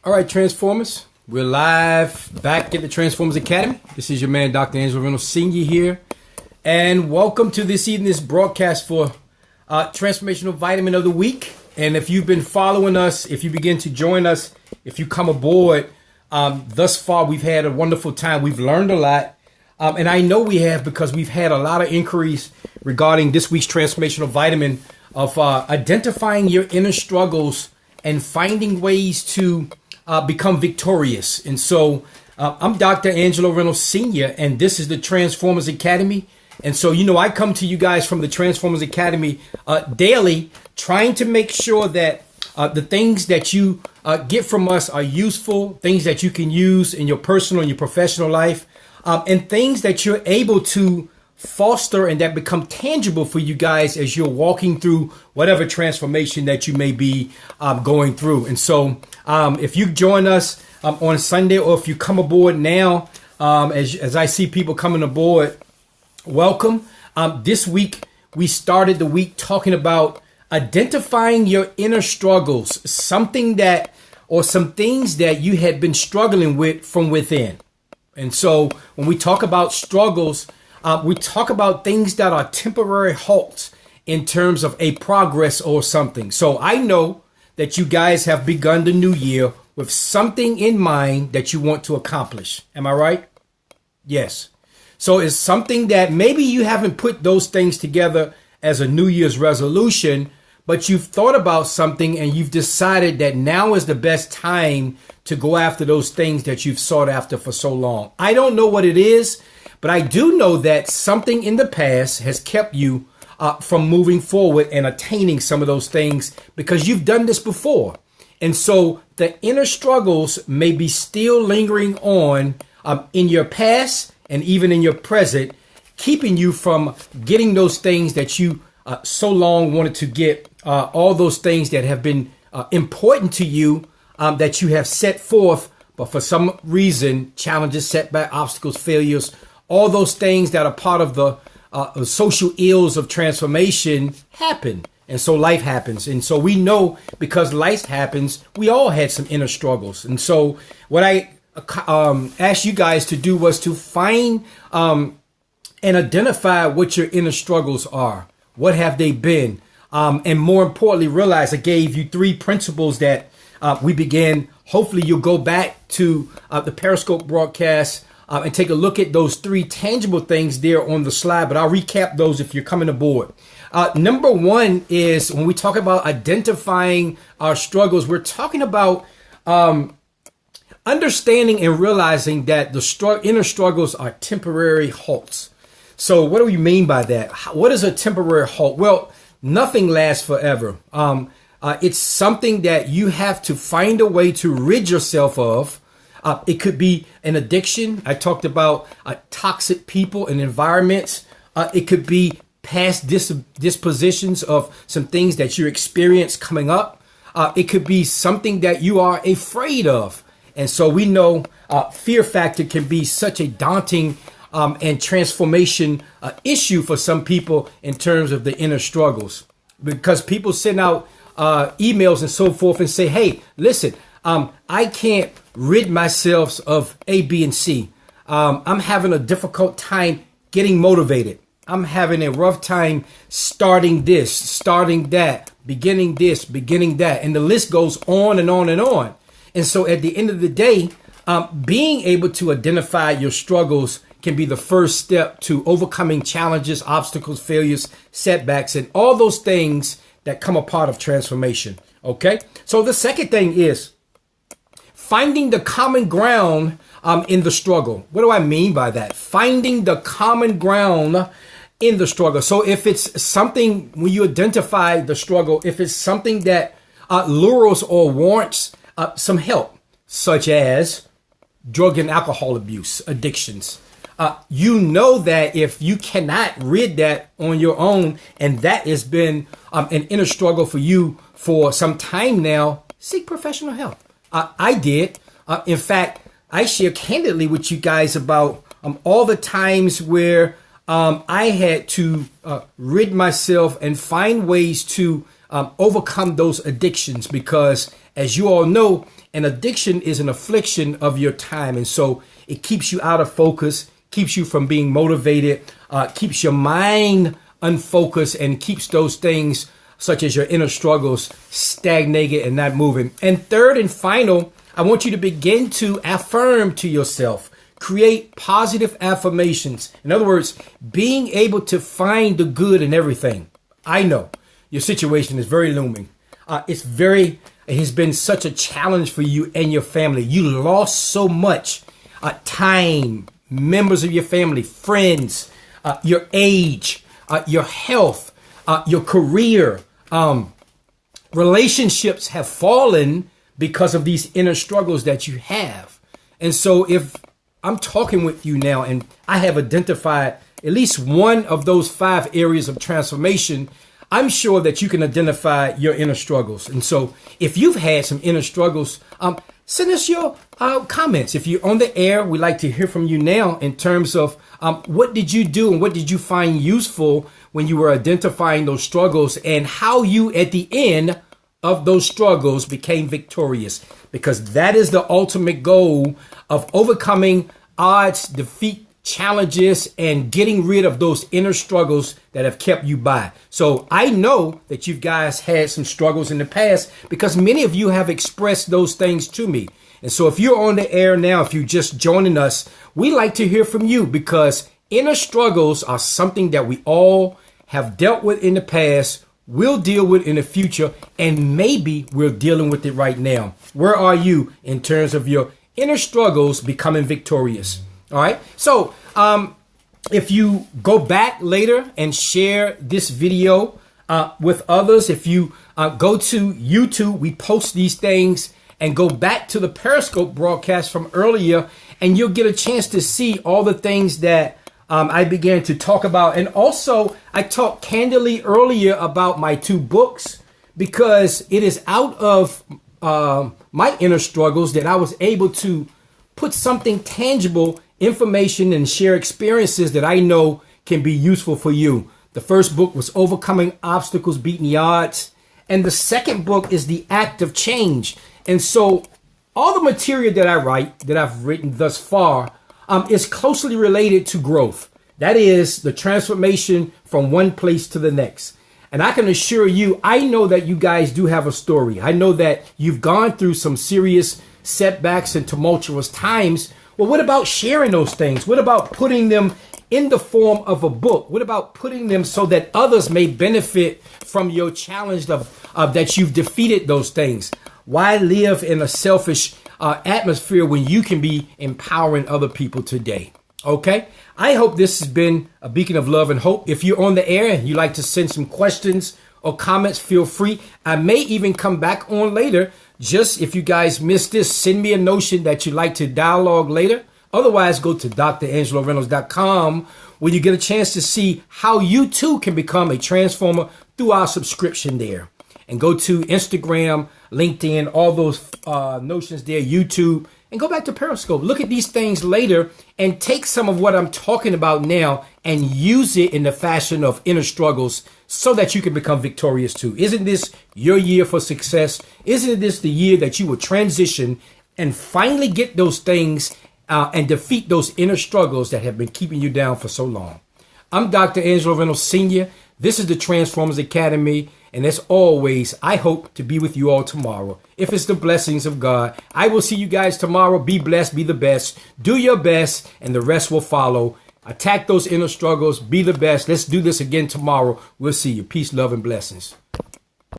All right, Transformers. We're live back at the Transformers Academy. This is your man, Dr. Angelo Reynolds Sr. here. And welcome to this evening's broadcast for Transformational Vitamin of the Week. And if you've been following us, if you begin to join us, if you come aboard, thus far we've had a wonderful time. We've learned a lot. And I know we have because we've had a lot of inquiries regarding this week's Transformational Vitamin of identifying your inner struggles and finding ways to become victorious. And so I'm Dr. Angelo Reynolds Sr. and this is the Transformers Academy. And so, I come to you guys from the Transformers Academy daily, trying to make sure that the things that you get from us are useful, things that you can use in your personal and your professional life, and things that you're able to foster and that become tangible for you guys as you're walking through whatever transformation that you may be going through. And so if you join us on Sunday, or if you come aboard now, as I see people coming aboard, welcome. This week, we started the week talking about identifying your inner struggles, something that, or some things that you had been struggling with from within. And so when we talk about struggles, we talk about things that are temporary halts in terms of a progress or something. So I know that you guys have begun the new year with something in mind that you want to accomplish. Am I right? Yes. So it's something that maybe you haven't put those things together as a New Year's resolution, but you've thought about something and you've decided that now is the best time to go after those things that you've sought after for so long. I don't know what it is, but I do know that something in the past has kept you from moving forward and attaining some of those things because you've done this before. And so the inner struggles may be still lingering on in your past and even in your present, keeping you from getting those things that you so long wanted to get, all those things that have been important to you that you have set forth, but for some reason, challenges, setbacks, obstacles, failures, all those things that are part of the social ills of transformation happen. And so life happens. And so we know because life happens, we all had some inner struggles. And so what I asked you guys to do was to find and identify what your inner struggles are. What have they been? And more importantly, realize I gave you 3 principles that we began. Hopefully you'll go back to the Periscope broadcast and take a look at those 3 tangible things there on the slide, but I'll recap those if you're coming aboard. Number 1 is when we talk about identifying our struggles, we're talking about understanding and realizing that the inner struggles are temporary halts. So what do we mean by that? What is a temporary halt? Well, nothing lasts forever. It's something that you have to find a way to rid yourself of. It could be an addiction. I talked about toxic people and environments. It could be past dispositions of some things that you experience coming up. It could be something that you are afraid of. And so we know fear factor can be such a daunting and transformation issue for some people in terms of the inner struggles, because people send out emails and so forth and say, hey, listen, I can't rid myself of A, B, and C. I'm having a difficult time getting motivated. I'm having a rough time starting this, starting that, beginning this, beginning that. And the list goes on and on and on. And so at the end of the day, being able to identify your struggles can be the first step to overcoming challenges, obstacles, failures, setbacks, and all those things that come a part of transformation. Okay. So the second thing is finding the common ground in the struggle. What do I mean by that? Finding the common ground in the struggle. So if it's something, when you identify the struggle, if it's something that lures or warrants some help, such as drug and alcohol abuse, addictions, you know that if you cannot rid that on your own, and that has been an inner struggle for you for some time now, seek professional help. I did. In fact, I share candidly with you guys about all the times where I had to rid myself and find ways to overcome those addictions, because as you all know, an addiction is an affliction of your time. And so it keeps you out of focus, keeps you from being motivated, keeps your mind unfocused, and keeps those things such as your inner struggles stagnated and not moving. And third and final, I want you to begin to affirm to yourself. Create positive affirmations. In other words, being able to find the good in everything. I know your situation is very looming. It has been such a challenge for you and your family. You lost so much time, members of your family, friends, your age, your health, your career. Relationships have fallen because of these inner struggles that you have. And so if I'm talking with you now and I have identified at least one of those 5 areas of transformation, I'm sure that you can identify your inner struggles. And so if you've had some inner struggles, send us your comments. If you're on the air, we'd like to hear from you now in terms of what did you do and what did you find useful when you were identifying those struggles, and how you at the end of those struggles became victorious, because that is the ultimate goal of overcoming odds, defeat, challenges, and getting rid of those inner struggles that have kept you by. So I know that you guys had some struggles in the past, because many of you have expressed those things to me. And so if you're on the air now, if you're just joining us, we like to hear from you, because inner struggles are something that we all have dealt with in the past, will deal with in the future, and maybe we're dealing with it right now. Where are you in terms of your inner struggles becoming victorious? All right. So if you go back later and share this video with others, if you go to YouTube, we post these things, and go back to the Periscope broadcast from earlier, and you'll get a chance to see all the things that I began to talk about. And also, I talked candidly earlier about my 2 books, because it is out of my inner struggles that I was able to put something tangible, information, and share experiences that I know can be useful for you. The first book was Overcoming Obstacles, Beating the Odds. And the second book is The Act of Change. And so all the material that I write, that I've written thus far, is closely related to growth. That is the transformation from one place to the next. And I can assure you, I know that you guys do have a story. I know that you've gone through some serious setbacks and tumultuous times. Well, what about sharing those things? What about putting them in the form of a book? What about putting them so that others may benefit from your challenge of that you've defeated those things? Why live in a selfish atmosphere when you can be empowering other people today? Okay, I hope this has been a beacon of love and hope. If you're on the air and you'd like to send some questions or comments, feel free. I may even come back on later. Just if you guys missed this, send me a notion that you'd like to dialogue later. Otherwise, go to DrAngeloReynolds.com, where you get a chance to see how you too can become a transformer through our subscription there. And go to Instagram, LinkedIn, all those notions there, YouTube, and go back to Periscope. Look at these things later and take some of what I'm talking about now and use it in the fashion of inner struggles so that you can become victorious too. Isn't this your year for success? Isn't this the year that you will transition and finally get those things and defeat those inner struggles that have been keeping you down for so long? I'm Dr. Angelo Reynolds Sr. This is the Transformers Academy. And as always, I hope to be with you all tomorrow. If it's the blessings of God, I will see you guys tomorrow. Be blessed, be the best, do your best, and the rest will follow. Attack those inner struggles, be the best. Let's do this again tomorrow. We'll see you. Peace, love, and blessings.